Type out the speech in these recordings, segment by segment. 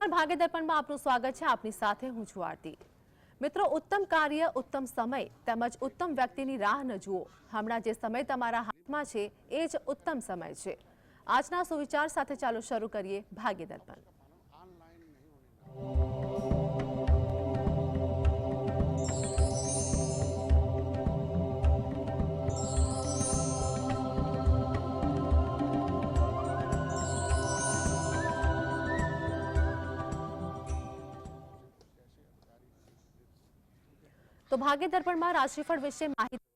ભાગ્ય દર્પણમાં આપનું સ્વાગત છે। આપની સાથે હું છું આરતી। મિત્રો, ઉત્તમ કાર્ય, ઉત્તમ સમય તેમજ ઉત્તમ વ્યક્તિની રાહ ન જુઓ। હમણાં જે સમય તમારા હાથમાં છે એ જ ઉત્તમ સમય છે। આજના સુવિચાર સાથે ચાલો શરૂ કરીએ ભાગ્ય દર્પણ। તો ભાગ્ય દર્પણમાં રાશિફળ વિશે માહિતી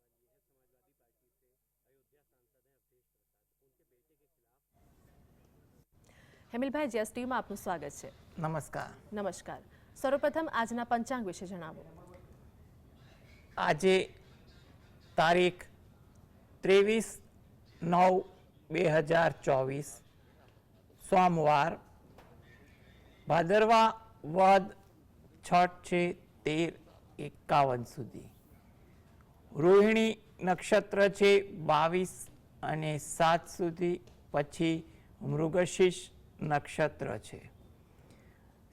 હેમિલભાઈ, જીએસટીવીમાં આપનું સ્વાગત છે। નમસ્કાર। નમસ્કાર। સર્વપ્રથમ આજના પંચાંગ વિશે જણાવો। આજે તારીખ 23/9/2024 સોમવાર, ભાદરવા વદ છઠ છે 13:51 સુધી। રોહિણી નક્ષત્ર છે 22 અને 7 સુધી, પછી મૃગશીર્ષ નક્ષત્ર છે।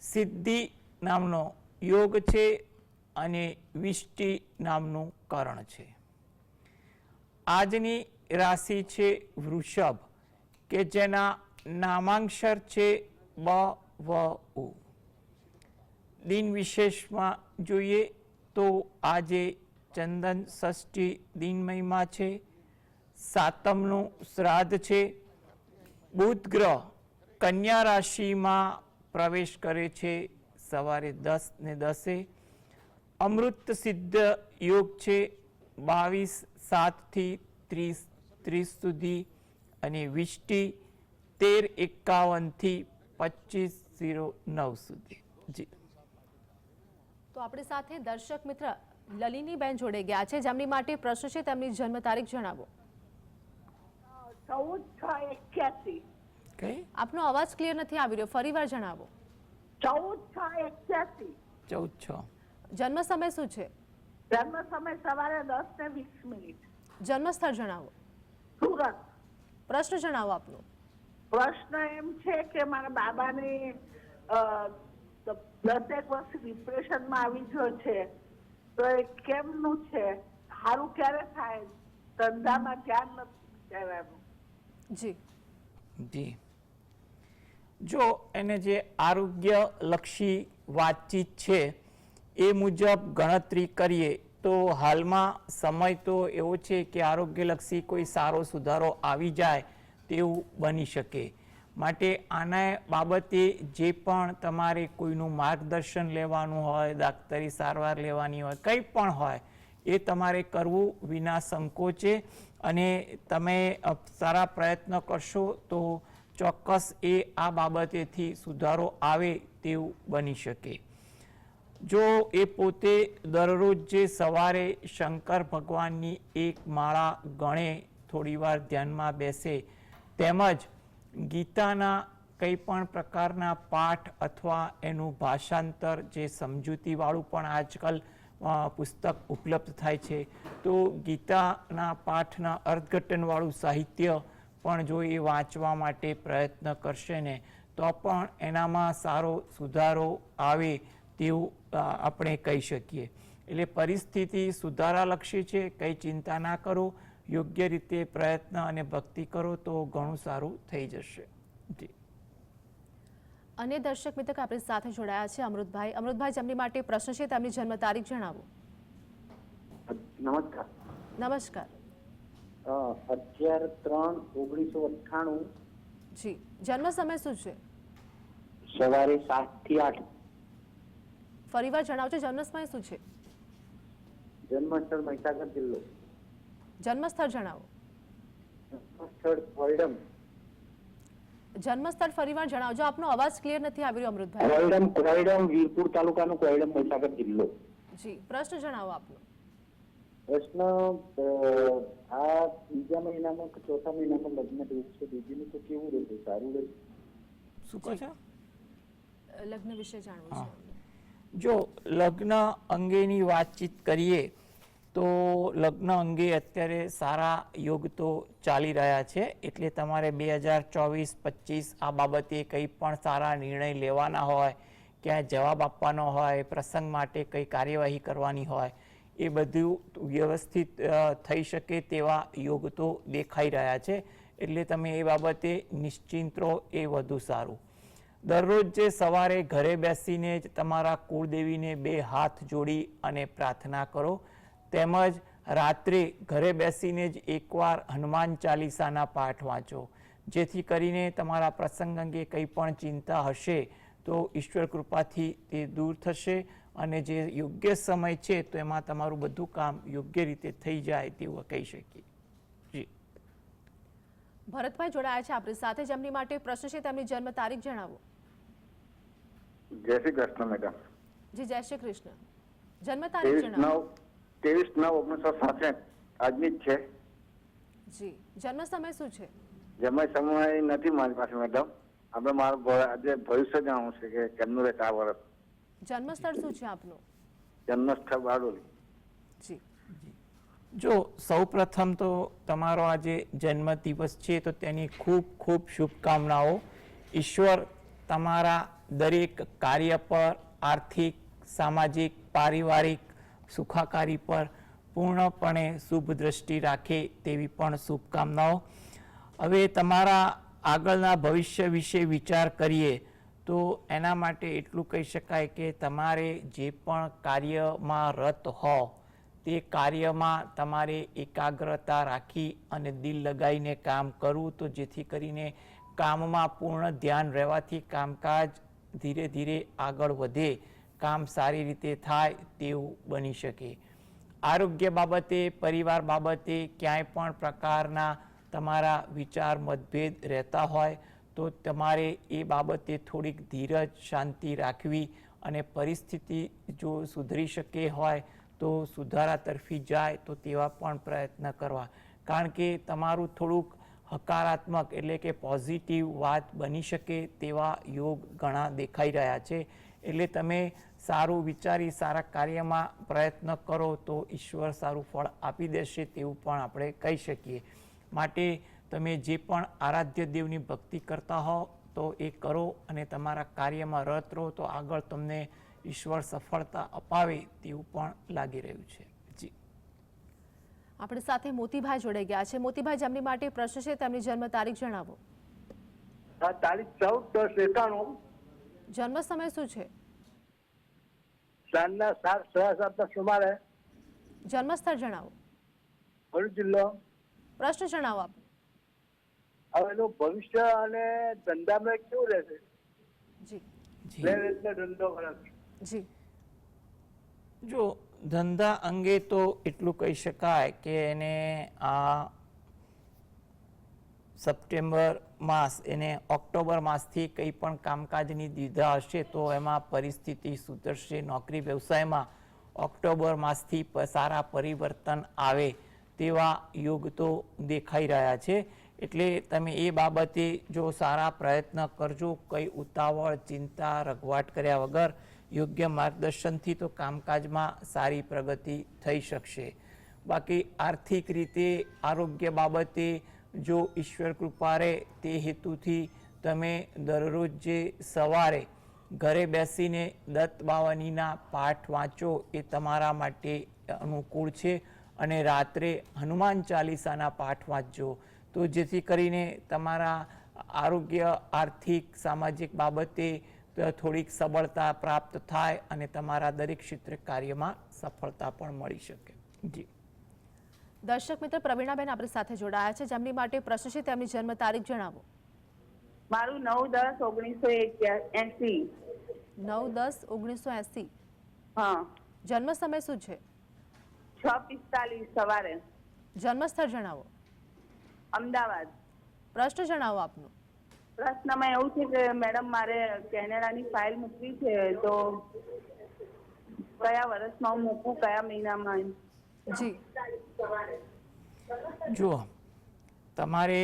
સિદ્ધિ નામનો યોગ છે અને વિષ્ટિ નામનું કરણ છે। આજની રાશિ છે વૃષભ, કે જેના નામાંક્ષર છે બ, વ, ઉ। દિન વિશેષમાં જોઈએ તો આજે ચંદન ષષ્ઠી દિન મહિમા છે। સાતમનું શ્રાદ્ધ છે। બુધ ગ્રહ કન્યા રાશિમાં પ્રવેશ કરે છે સવારે 10:10। અમૃત સિદ્ધ યોગ છે 22:07 થી 30:30 સુધી, અને વિષ્ટિ 13:51 થી 25:09 સુધી। જી, તો આપણી સાથે દર્શક મિત્ર લલિનીબેન જોડે ગયા છે, જેમની માટે પ્રશ્ન છે। તેમની જન્મ તારીખ જણાવો। 14/6/81। કઈ? આપનો અવાજ ક્લિયર નથી આવી રહ્યો, ફરીવાર જણાવો। 14/6/81। 14/6। જન્મ સમય શું છે? જન્મ સમય સવારે 10:20। જન્મ સ્થળ જણાવો। સુરત। પ્રશ્ન જણાવો આપનો। પ્રશ્ન એમ છે કે મારા બાબાને 10 વર્ષ ડિપ્રેશનમાં આવી ગયો છે, તો એ કેમનું છે? સારું ક્યારે થાય? ધંધામાં ધ્યાન નથી કહેવાનું। જી જી, જો એને જે આરોગ્યલક્ષી વાતચીત છે એ મુજબ ગણતરી કરીએ તો હાલમાં સમય તો એવો છે કે આરોગ્યલક્ષી કોઈ સારો સુધારો આવી જાય તેવું બની શકે। માટે આના બાબતે જે પણ તમારે કોઈનું માર્ગદર્શન લેવાનું હોય, દાક્તરી સારવાર લેવાની હોય, કંઈ પણ હોય, એ તમારે કરવું વિના સંકોચે। અને તમે સારા પ્રયત્ન કરશો તો ચોક્કસ એ આ બાબતેથી સુધારો આવે તેવું બની શકે। જો એ પોતે દરરોજ જે સવારે શંકર ભગવાનની એક માળા ગણે, થોડીવાર ધ્યાનમાં બેસે, તેમજ ગીતાના કંઈ પણ પ્રકારના પાઠ અથવા એનું ભાષાંતર, જે સમજૂતીવાળું પણ આજકાલ પુસ્તક ઉપલબ્ધ થાય છે, તો ગીતાના પાઠના અર્થઘટનવાળું સાહિત્ય પણ જો એ વાંચવા માટે પ્રયત્ન કરશે ને તો પણ એનામાં સારો સુધારો આવે તેવું આપણે કહી શકીએ। એટલે પરિસ્થિતિ સુધારાલક્ષી છે, કંઈ ચિંતા ના કરો। યોગ્ય રીતે પ્રયત્ન અને ભક્તિ કરો તો ઘણું સારું થઈ જશે। જી, અન્ય દર્શક મિત્ર આપણી સાથે જોડાયા છે અમૃતભાઈ। અમૃતભાઈ, જેમની માટે પ્રશ્ન છે તેમની જન્મ તારીખ જણાવો। નમસ્કાર। નમસ્કાર। 11/3/1998। જી, જન્મ સમય શું છે? સવારે 7 થી 8। ફરીવાર જણાવજો, જન્મ સમય શું છે? જન્મસ્થળ મહીસાગર જિલ્લો। જન્મ સ્થળ જણાવો। જન્મસ્થળ કોયડમ। જન્મસ્થળ ફરીવાર જણાવજો, આપનો અવાજ ક્લિયર નથી આવી રહ્યો અમૃતભાઈ। કોયડમ વીરપુર તાલુકાનું કોયડમ, મહીસાગર જિલ્લો। જી, પ્રશ્ન જણાવો આપનો। પ્રશ્ન આ બીજા મહિનામાં કે ચોથા મહિનામાં લગ્ન થયું છે, બેબીનું તો કેવું રહેશે? સારું રહેશે? શું કહો છો? લગ્ન વિશે જાણવું છે। જો લગ્ન અંગેની વાતચીત કરીએ તો લગ્ન અંગે અત્યારે સારા યોગ તો ચાલી રહ્યા છે, એટલે તમારે 2024-25 આ બાબતે કંઈ પણ સારા નિર્ણય લેવાના હોય, ક્યાંય જવાબ આપવાનો હોય, પ્રસંગ માટે કંઈ કાર્યવાહી કરવાની હોય, એ બધું વ્યવસ્થિત થઈ શકે તેવા યોગ તો દેખાઈ રહ્યા છે. એટલે તમે એ બાબતે નિશ્ચિંત રહો, એ વધુ સારું. દરરોજ જે સવારે ઘરે બેસીને જ તમારા કુળદેવીને 2 હાથ જોડી અને પ્રાર્થના કરો, તેમજ રાત્રે ઘરે બેસીને જ એકવાર હનુમાન ચાલીસાના પાઠ વાંચો, જેથી કરીને તમારા પ્રસંગ અંગે કંઈ પણ ચિંતા હશે તો ઈશ્વર કૃપાથી તે દૂર થશે અને જે યોગ્ય સમય છે તો એમાં તમારું બધું કામ યોગ્ય રીતે થઈ જાય તેવું કહી શકીએ. જી ભરતભાઈ જોડાયા છે આપણી સાથે, જેમની માટે પ્રશ્ન છે તેમની જન્મ તારીખ જણાવો. જય શ્રી કૃષ્ણ મેડમ. જી જય શ્રી કૃષ્ણ. જન્મ તારીખ જણાવો. 23/9/1967 આજની જ છે. જી જન્મ સમય શું છે? જન્મ સમય નથી મારી પાસે મેડમ. આપણે મારું આજે ભવિષ્ય જાણવું છે કે કેમનું રહેશે આ વર્ષ. જન્મ સ્થળ શું છે આપનું? જન્મ સ્થળ બારડોલી. જી જો સૌપ્રથમ તો તમારો આજે જન્મ દિવસ છે તો તેની ખૂબ ખૂબ શુભકામનાઓ. ઈશ્વર તમારા દરેક કાર્ય પર, આર્થિક, સામાજિક, પારિવારિક, સુખાકારી પર પૂર્ણપણે શુભ દ્રષ્ટિ રાખે તેવી પણ શુભકામનાઓ. હવે તમારા આગળના ભવિષ્ય વિશે વિચાર કરીએ તો એના માટે એટલું કહી શકાય કે તમારે જે પણ કાર્યમાં રત હો તે કાર્યમાં તમારે એકાગ્રતા રાખી અને દિલ લગાવીને કામ કરવું, તો જેથી કરીને કામમાં પૂર્ણ ધ્યાન રહેવાથી કામકાજ ધીરે ધીરે આગળ વધે, કામ સારી રીતે થાય તેવું બની શકે. આરોગ્ય બાબતે, પરિવાર બાબતે ક્યાંય પણ પ્રકારના તમારા વિચાર મતભેદ રહેતા હોય તો તમારે એ બાબતે થોડીક ધીરજ, શાંતિ રાખવી અને પરિસ્થિતિ જો સુધરી શકે હોય તો સુધારા તરફી જાય તો તેવા પણ પ્રયત્ન કરવા. કારણ કે તમારું થોડુંક હકારાત્મક એટલે કે પોઝિટિવ વાત બની શકે તેવા યોગ ઘણા દેખાઈ રહ્યા છે. એટલે તમે સારું વિચારી સારા કાર્યમાં પ્રયત્ન કરો તો ઈશ્વર સારું ફળ આપી દેશે તેવું પણ આપણે કહી શકીએ. માટે તમે જે પણ આરાધ્ય દેવની ભક્તિ કરતા હો તો એ કરો અને તમારા કાર્યમાં રત રહો તો આગળ તમને ઈશ્વર સફળતા અપાવે તેવું પણ લાગી રહ્યું છે. જી આપણી સાથે મોતીભાઈ જોડાઈ ગયા છે. મોતીભાઈ, જેમની માટે પ્રશ્ન છે તેમની જન્મ તારીખ જણાવો. તારીખ 14/10/91. જન્મ સમય શું છે? સાંજના 7:15 સુમારે. જન્મ સ્થળ જણાવો. ભરૂચ જિલ્લો. પ્રશ્ન જણાવો આપ. હવે એનું ભવિષ્ય અને ધંધામાં કેવું રહેશે? જી બે રીતનો ધંધો કરે. જી જો ધંધા અંગે તો એટલું કહી શકાય કે એને આ સપ્ટેમ્બર માસ એને ઓક્ટોબર માસથી કંઈ પણ કામકાજની દ્વિધા હશે તો એમાં પરિસ્થિતિ સુધરશે. નોકરી વ્યવસાયમાં ઓક્ટોબર માસથી સારા પરિવર્તન આવે તેવા યોગ તો દેખાઈ રહ્યા છે. એટલે તમે એ બાબતે જો સારા પ્રયત્ન કરજો, કંઈ ઉતાવળ, ચિંતા, રઘવાટ કર્યા વગર યોગ્ય માર્ગદર્શનથી તો કામકાજમાં સારી પ્રગતિ થઈ શકશે. બાકી આર્થિક રીતે, આરોગ્ય બાબતે જો ઈશ્વર કૃપા રહે તે હેતુથી તમે દરરોજ જે સવારે ઘરે બેસીને દત્ત બાવનીના પાઠ વાંચો એ તમારા માટે અનુકૂળ છે અને રાત્રે હનુમાન ચાલીસાના પાઠ વાંચજો તો જેથી કરીને તમારા આરોગ્ય, આર્થિક, સામાજિક બાબતે થોડીક સબળતા પ્રાપ્ત થાય અને તમારા દરેક ક્ષેત્ર કાર્યમાં સફળતા પણ મળી શકે. જી દર્શક મિત્ર પ્રવીણાબેન આપણી સાથે જોડાયા છે, જેમની માટે પ્રશ્ન છે તેમની જન્મ તારીખ જણાવો. મારું 9/10/1980. 9/10/1980. હા. જન્મ સમય શું છે? 6:45 સવારે. જન્મ સ્થળ જણાવો. અમદાવાદ. પ્રશ્ન જણાવો આપનો. પ્રશ્નમાં એવું છે કે મેડમ મારે કેનેડાની ફાઇલ મૂકવી છે તો કયા વર્ષમાં હું મૂકું, કયા મહિનામાં? જી જુઓ, તમારે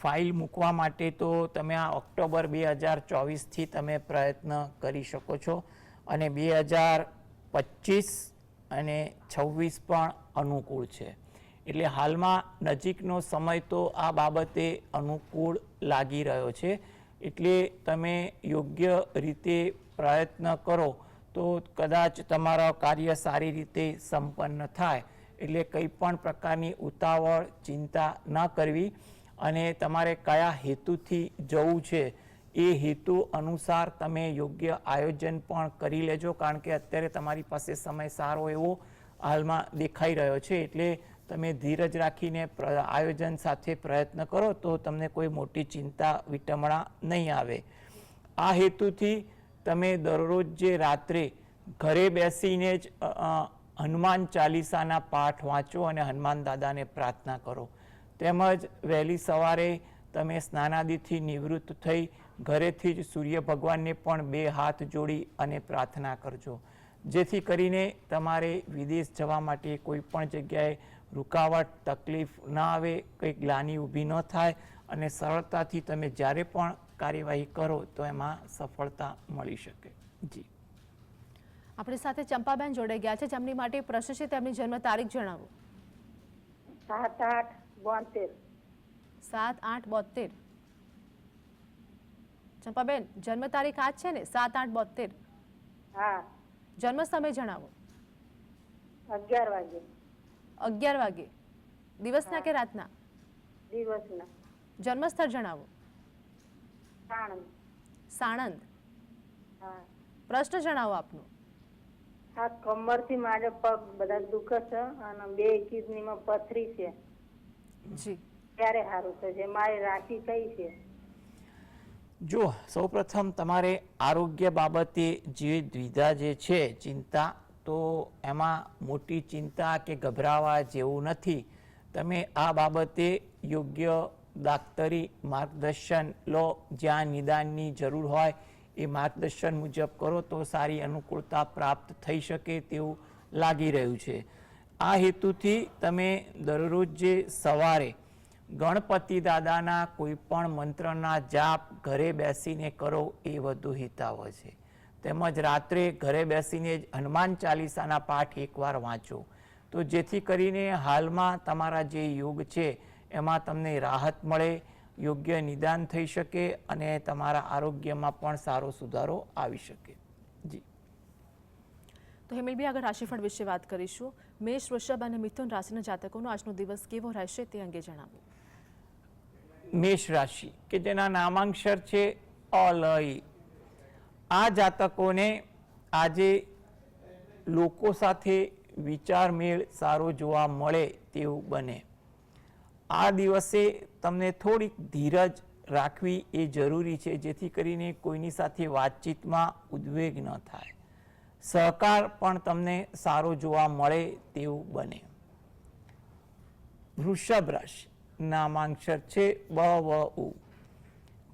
ફાઇલ મૂકવા માટે તો તમે આ ઓક્ટોબર 2024થી તમે પ્રયત્ન કરી શકો છો અને 2025 અને 26 પણ અનુકૂળ છે. એટલે હાલમાં નજીકનો સમય તો આ બાબતે અનુકૂળ લાગી રહ્યો છે. એટલે તમે યોગ્ય રીતે પ્રયત્ન કરો તો કદાચ તમારા કાર્ય સારી રીતે સંપન્ન થાય. એટલે કંઈ પણ પ્રકારની ઉતાવળ ચિંતા ન કરવી અને તમારે કયા હેતુથી જવું છે એ હેતુ અનુસાર તમે યોગ્ય આયોજન પણ કરી લેજો, કારણ કે અત્યારે તમારી પાસે સમય સારો એવો હાલમાં દેખાઈ રહ્યો છે. એટલે તમે ધીરજ રાખીને આયોજન સાથે પ્રયત્ન કરો તો તમને કોઈ મોટી ચિંતા વિટમણા નહીં આવે. આ હેતુથી તમે દરરોજ જે રાત્રે ઘરે બેસીને જ હનુમાન ચાલીસાના પાઠ વાંચો અને હનુમાન દાદાને પ્રાર્થના કરો. તેમજ વહેલી સવારે તમે સ્નાનાદિથી નિવૃત્ત થઈ ઘરેથી જ સૂર્ય ભગવાનને પણ 2 હાથ જોડી અને પ્રાર્થના કરજો, જેથી કરીને તમારે વિદેશ જવા માટે કોઈ પણ જગ્યાએ રૂકાવટ તકલીફ ના આવે, કંઈ ગ્લાની ઊભી ન થાય અને સરળતાથી તમે જ્યારે પણ કાર્યવાહી કરો તો એમાં સફળતા મળી શકે. જી, આપણી સાથે ચંપાબેન જોડાઈ ગયા છે, જેમની માટે પ્રશ્ન છે. તેમની જન્મ તારીખ જણાવો. 7/8/72. 7/8/72. ચંપાબેન, જન્મ તારીખ આ જ છે ને? 7/8/72. હા. જન્મ સમય જણાવો. 11 વાગે. 11 વાગે. દિવસના કે રાતના? દિવસના. જન્મ સ્થળ જણાવો. સાણંદ. સાણંદ. હા. પ્રશ્ન જણાવો આપનો. આ કમરથી મારે પગ બધા દુખે છે અને 2 કિડનીમાં પથરી છે. જી, ક્યારે સારું થશે? મારી રાશિ કઈ છે? જો સૌપ્રથમ તમારે આરોગ્ય બાબતે જે દ્વિધા જે છે ચિંતા, તો એમાં મોટી ચિંતા કે ગભરાવા જેવું નથી. તમે આ બાબતે યોગ્ય દાક્તરી માર્ગદર્શન લો. જ્યાં નિદાનની જરૂર હોય એ માર્ગદર્શન મુજબ કરો તો સારી અનુકૂળતા પ્રાપ્ત થઈ શકે તેવું લાગી રહ્યું છે. આ હેતુથી તમે દરરોજ જે સવારે ગણપતિ દાદાના કોઈ પણ મંત્રના જાપ ઘરે બેસીને કરો એ વધુ હિતાવહ છે. તેમજ રાત્રે ઘરે બેસીને જ હનુમાન ચાલીસાના પાઠ એકવાર વાંચો, તો જેથી કરીને હાલમાં તમારા જે યોગ છે એમાં તમને રાહત મળે, યોગ્ય નિદાન થઈ શકે અને તમારા આરોગ્યમાં પણ સારો સુધારો આવી શકે. જી, તો હેમિલભાઈ, આગળ રાશિફળ વિશે વાત કરીશું. મેષ, વૃષભ અને મિથુન રાશિના જાતકોનો આજનો દિવસ કેવો રહેશે તે અંગે જણાવો. મેષ રાશિ કે જેના નામાંક્ષર છે અલય, આ જાતકોને આજે લોકો સાથે વિચાર મેળ સારો જોવા મળે તેવું બને. આ દિવસે તમને થોડીક ધીરજ રાખવી એ જરૂરી છે, જેથી કરીને કોઈની સાથે વાતચીતમાં ઉદ્વેગ ન થાય. સહકાર પણ તમને સારો જોવા મળે તેવું બને. વૃષભ રાશિ, નામાંક્ષર છે બવઉ,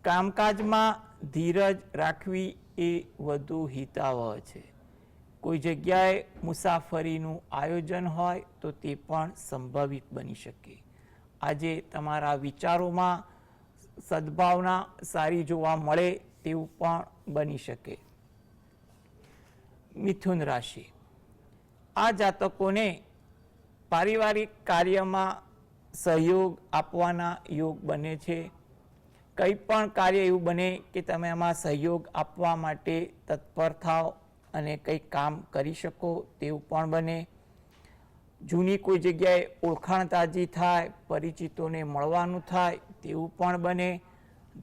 કામકાજમાં ધીરજ રાખવી એ વધુ હિતાવહ છે. કોઈ જગ્યાએ મુસાફરીનું આયોજન હોય તો તે પણ સંભવિત બની શકે. આજે તમારા વિચારોમાં સદ્ભાવના સારી જોવા મળે તેવું પણ બની શકે. મિથુન રાશિ, આ જાતકોને પારિવારિક કાર્યમાં સહયોગ આપવાના યોગ બને છે. કંઈ પણ કાર્ય એવું બને કે તમે એમાં સહયોગ આપવા માટે તત્પર થાઓ અને કંઈક કામ કરી શકો તેવું પણ બને. જૂની કોઈ જગ્યાએ ઓળખાણ તાજી થાય, પરિચિતોને મળવાનું થાય તેવું પણ બને.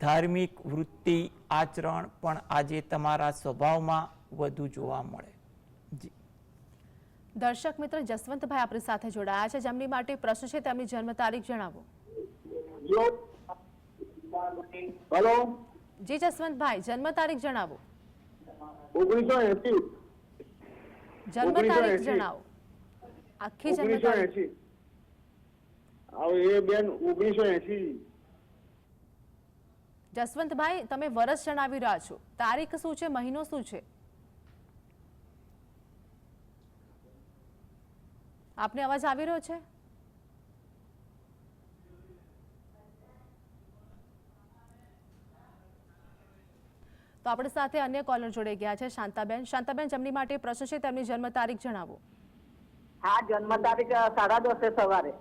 ધાર્મિક વૃત્તિ આચરણ પણ આજે તમારા સ્વભાવમાં વધુ જોવા મળે. જી, દર્શક મિત્ર જસવંતભાઈ આપણી સાથે જોડાયા છે, જેમની માટે પ્રશ્ન છે. તેમની જન્મ તારીખ જણાવો. હેલો. જી જસવંતભાઈ, જન્મ તારીખ જણાવો. 1980. જન્મ તારીખ જણાવો. આખી જન્મ તારીખ. 1980. હવે એ બેન 1980. જસવંતભાઈ, તમે વર્ષ જણાવી રહ્યા છો, તારીખ શું છે, મહિનો શું છે? આપને અવાજ આવી રહ્યો છે? તો આપણી સાથે અન્ય કોલર જોડાઈ ગયા છે, શાંતાબેન. શાંતાબેન, જેમની માટે પ્રશ્ન છે તેમની જન્મ તારીખ જણાવો. હા, જન્મ તારીખ 10:30 સવારે.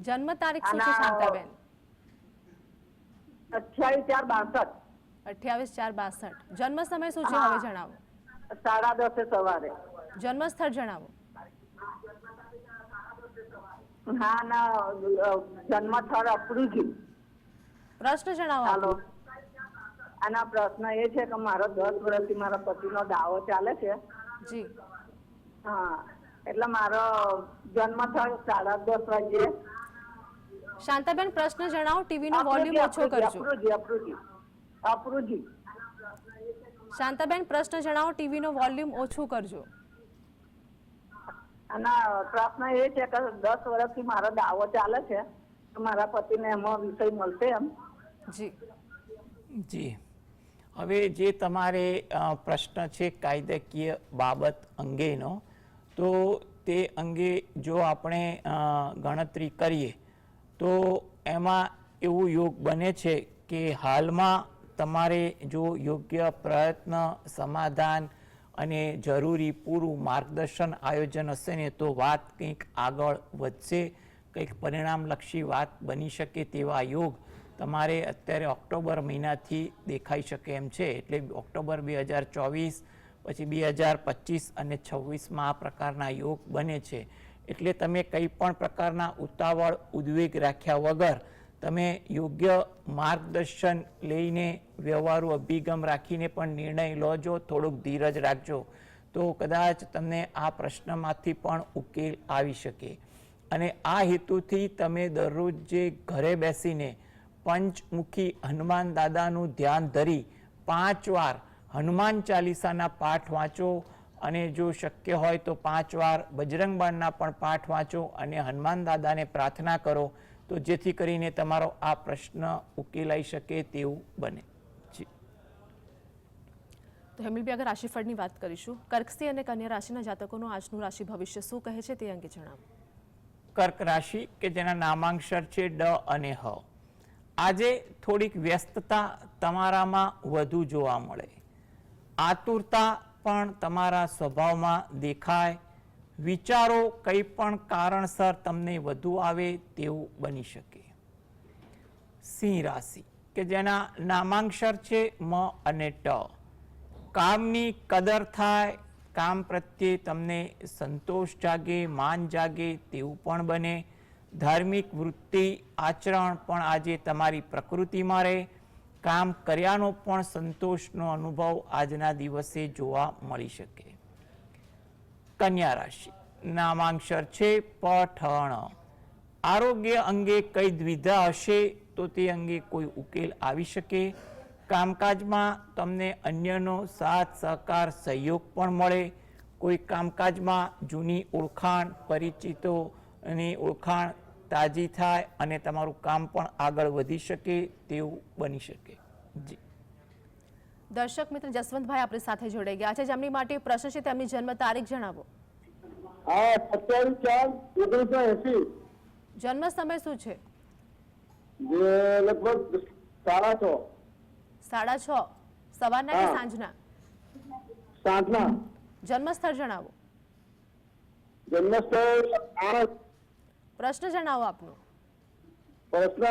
જન્મ તારીખ શું છે અને શાંતાબેન? 28/4/62. 28/4/62. જન્મ સમય શું છે હવે જણાવો? 10:30 સવારે. જન્મ સ્થળ જણાવો. હા ના, જન્મ સ્થળ અપરુજી. પ્રશ્ન જણાવો હાલો. આપનો. આના પ્રશ્ન એ છે કે મારો 10 વર્ષથી મારા પતિનો દાવો ચાલે છે. જી. હા, એટલે મારો જન્મ સ્થળ 10:30 વાગે. શાંતાબેન પ્રશ્ન જણાવો, ટીવી નો વોલ્યુમ ઓછો કરજો. અપરુજી. શાંતાબેન પ્રશ્ન જણાવો, ટીવી નો વોલ્યુમ ઓછું કરજો. આના પ્રશ્ન એ છે કે 10 વર્ષથી મારો દાવો ચાલે છે, તો મારા પતિને એમાં વિષય મળશે એમ? જી. જી, હવે જે તમારે પ્રશ્ન છે કાયદાકીય બાબત અંગેનો, તો તે અંગે જો આપણે ગણતરી કરીએ તો એમાં એવું યોગ બને છે કે હાલમાં તમારે જો યોગ્ય પ્રયત્ન, સમાધાન અને જરૂરી પૂરું માર્ગદર્શન આયોજન હશે ને તો વાત કંઈક આગળ વધશે, કંઈક પરિણામલક્ષી વાત બની શકે તેવા યોગ તમારે અત્યારે ઓક્ટોબર મહિનાથી દેખાઈ શકે એમ છે. એટલે ઓક્ટોબર 2024 પછી 2025 અને 26માં આ પ્રકારના યોગ બને છે. એટલે તમે કંઈ પણ પ્રકારના ઉતાવળ ઉદ્વેગ રાખ્યા વગર તમે યોગ્ય માર્ગદર્શન લઈને વ્યવહારુ અભિગમ રાખીને પણ નિર્ણય લો છો, થોડુંક ધીરજ રાખજો તો કદાચ તમને આ પ્રશ્નમાંથી પણ ઉકેલ આવી શકે. અને આ હેતુથી તમે દરરોજ જે ઘરે બેસીને પંચમુખી હનુમાન દાદાનું ધ્યાન ધરી 5 વાર હનુમાન ચાલીસાના પાઠ વાંચો અને જો શક્ય હોય તો 5 વાર બજરંગ બાણના પણ પાઠ વાંચો અને હનુમાન દાદાને પ્રાર્થના કરો તો જેથી કરીને તમારો આ પ્રશ્ન ઉકેલાઈ શકે તેવું બને. જી. તો હેમલભાઈ આગળ રાશિફળની વાત કરીશું. કર્કસિંહ અને કન્યા રાશિના જાતકોનું આજનું રાશિ ભવિષ્ય શું કહે છે તે અંગે જણાવો. કર્ક રાશિ કે જેના નામાંક્ષર છે ડ અને હ. આજે થોડીક વ્યસ્તતા તમારામાં વધુ જોવા મળે, આતુરતા પણ તમારા સ્વભાવમાં દેખાય, વિચારો કંઈ પણ કારણસર તમને વધુ આવે તેવું બની શકે. સિંહ રાશિ કે જેના નામાંક્ષર છે મ અને ટ. કામની કદર થાય, કામ પ્રત્યે તમને સંતોષ જાગે, માન જાગે તેવું પણ બને. ધાર્મિક વૃત્તિ, આચરણ પણ આજે તમારી પ્રકૃતિમાં રહે, કામ કર્યાનો પણ સંતોષનો અનુભવ આજના દિવસે જોવા મળી શકે. કન્યા રાશિ નામાંક્ષર છે પઠણ. આરોગ્ય અંગે કઈ દ્વિધા હશે તો તે અંગે કોઈ ઉકેલ આવી શકે. કામકાજમાં તમને અન્યનો સાથ સહકાર સહયોગ પણ મળે. કોઈ કામકાજમાં જૂની ઓળખાણ, પરિચિતોની ઓળખાણ તાજી થાય અને તમારું કામ પણ આગળ વધી શકે તેવું બની શકે. જી. દર્શક મિત્ર જસવંતભાઈ આપણી સાથે જોડાઈ ગયા છે, જેમની માટે પ્રશ્ન છે તેમની જન્મ તારીખ જણાવો. હા, 27/4/1980. જન્મ સમય શું છે? જે લગભગ 6:30. 6:30 સવારના કે સાંજના? સાંજના. જન્મ સ્થળ જણાવો. જન્મસ્થળ આણંદ. પ્રશ્ન જણાવો આપનો. પ્રશ્ન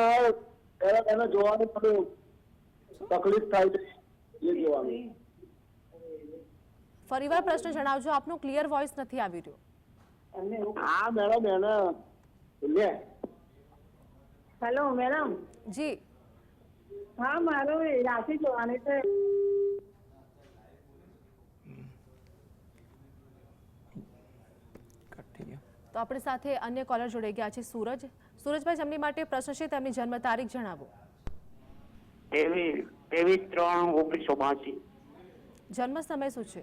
એને જોવાનું થોડું તકલીફ થાય છે એ જોવાનું. ફરીવાર પ્રશ્ન જણાવજો, આપનો ક્લિયર વોઇસ નથી આવી રહ્યો. હા મેડમ, એને લે. Hello madam. જી. હા, મારો રાશિ જોવાની છે. તો આપણી સાથે અન્ય કોલર જોડાઈ ગયા છે સૂરજ. સૂરજભાઈ જેમની માટે પ્રશ્ન છે તેમની જન્મ તારીખ જણાવો. 23/3/1982. જન્મ સમય શું છે?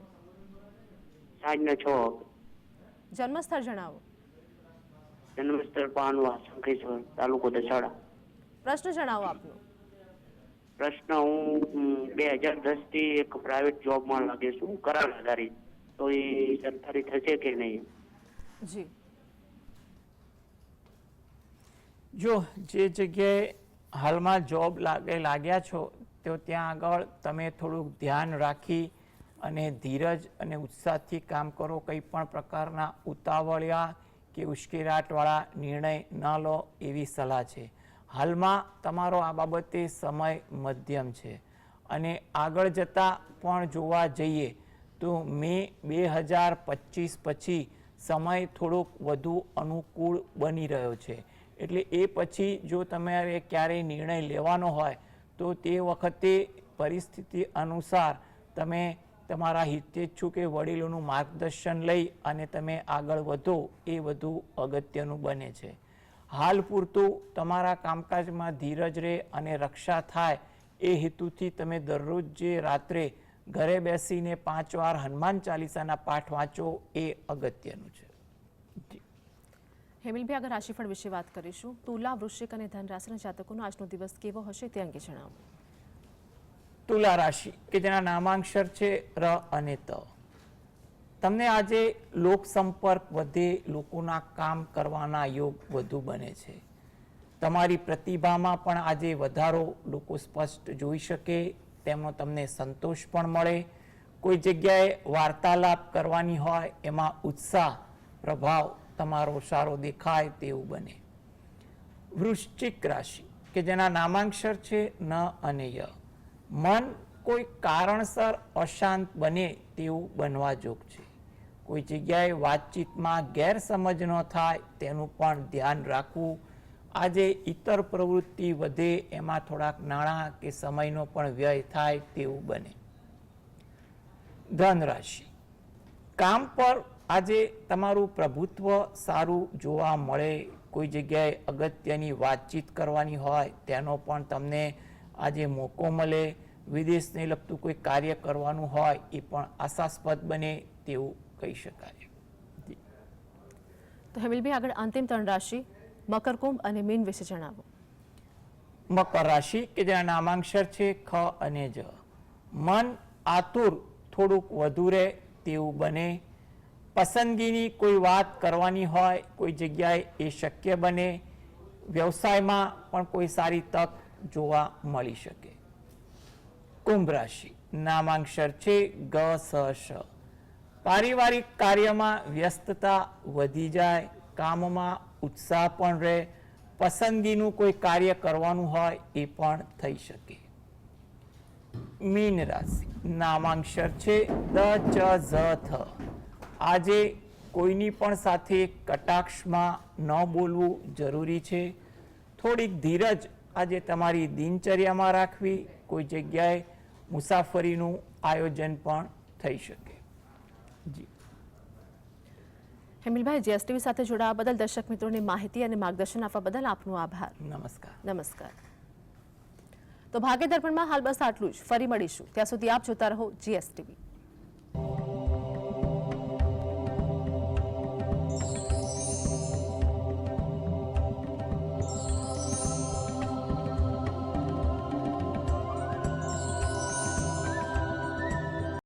સાંજના 6. જન્મ સ્થળ જણાવો. જન્મસ્થળ પાનવા, શંખેશ્વર, તાલુકો દસાડા. પ્રશ્ન જણાવો આપનો. પ્રશ્ન, હું 2010 થી એક પ્રાઇવેટ જોબમાં લાગે છું, કરાર આધારિત, તો એ સરકારી થશે કે નહીં? જી. જો જે જગ્યાએ હાલમાં જોબ લાગ્યા છો તો ત્યાં આગળ તમે થોડુંક ધ્યાન રાખી અને ધીરજ અને ઉત્સાહથી કામ કરો. કંઈ પણ પ્રકારના ઉતાવળિયા કે ઉશ્કેરાટવાળા નિર્ણય ન લો એવી સલાહ છે. હાલમાં તમારો આ બાબતે સમય મધ્યમ છે અને આગળ જતાં પણ જોવા જઈએ તો મે 2025 પછી સમય થોડોક વધુ અનુકૂળ બની રહ્યો છે. એટલે એ પછી જો તમારે ક્યારેય નિર્ણય લેવાનો હોય તો તે વખતે પરિસ્થિતિ અનુસાર તમે તમારા હિતેચ્છુ કે વડીલોનું માર્ગદર્શન લઈ અને તમે આગળ વધો એ વધુ અગત્યનું બને છે. હાલ પૂરતું તમારા કામકાજમાં ધીરજ રહે અને રક્ષા થાય એ હેતુથી તમે દરરોજ જે રાત્રે ઘરે બેસીને 5 વાર હનુમાન ચાલીસાના પાઠ વાંચો એ અગત્યનું છે. હેમિલભાઈ, આગળ રાશિફળ વિશે વાત કરીશું. તુલા, વૃશ્ચિક અને ધન રાશિના જાતકોનો આજનો દિવસ કેવો હશે તે અંગે જણાવો. તુલા રાશિ કે જેના નામાંક્ષર છે ર અને ત. તમને આજે લોક સંપર્ક વધે, લોકોના કામ કરવાના યોગ વધુ બને છે. તમારી પ્રતિભામાં પણ આજે વધારો લોકો સ્પષ્ટ જોઈ શકે, તેમનો તમને સંતોષ પણ મળે. કોઈ જગ્યાએ વાર્તાલાપ કરવાની હોય એમાં ઉત્સાહ, પ્રભાવ તમારો સારો દેખાય તેવું બને. વૃશ્ચિક રાશિ કે જેના નામાંક્ષર છે ન અને ય. મન કોઈ કારણસર અશાંત બને તેવું બનવા જોગ છે. કોઈ જગ્યાએ વાતચીતમાં ગેરસમજ ન થાય તેનું પણ ધ્યાન રાખવું. આજે ઇતર પ્રવૃત્તિ વધે, એમાં થોડાક નાણાં કે સમયનો પણ વ્યય થાય તેવું બને. ધન રાશિ, કામ પર આજે તમારું પ્રભુત્વ સારું જોવા મળે. કોઈ જગ્યાએ અગત્યની વાતચીત કરવાની હોય તેનો પણ તમને આજે મોકો મળે. વિદેશને લગતું કોઈ કાર્ય કરવાનું હોય એ પણ આશાસ્પદ બને તેવું કહી શકાય. તો હેમિલભાઈ, આગળ અંતિમ 3 રાશિ મકર, કુંભ અને મીન વિશે જણાવો. મકર રાશિ કે જેના નામાંક્ષર છે ખ અને જ. મન આતુર થોડુંક વધુ રહે તેવું બને. પસંદગીની કોઈ વાત કરવાની હોય કોઈ જગ્યાએ એ શક્ય બને. વ્યવસાયમાં પણ કોઈ સારી તક જોવા મળી શકે. કુંભ રાશિ, નામાંક્ષર છે ગ સ શ. પારિવારિક કાર્યમાં વ્યસ્તતા વધી જાય, કામમાં ઉત્સાહ પણ રહે. પસંદગીનું કોઈ કાર્ય કરવાનું હોય એ પણ થઈ શકે. મીન રાશિ, નામાંક્ષર છે દ ચ ઝ થ. આજે કોઈની પણ સાથે કટાક્ષમાં ન બોલવું જરૂરી છે. થોડીક ધીરજ આજે તમારી દિનચર્યામાં રાખવી. કોઈ જગ્યાએ મુસાફરીનું આયોજન પણ થઈ શકે. જી હેમિલભાઈ, જીએસટીવી સાથે જોડાવા બદલ દર્શક મિત્રોને માહિતી અને માર્ગદર્શન આપવા બદલ આપનો આભાર. નમસ્કાર. નમસ્કાર. તો ભાગ્ય દર્પણમાં હાલ બસ આટલું જ. ફરી મળીશું. ત્યાં સુધી આપ જોતા રહો જીએસટીવી.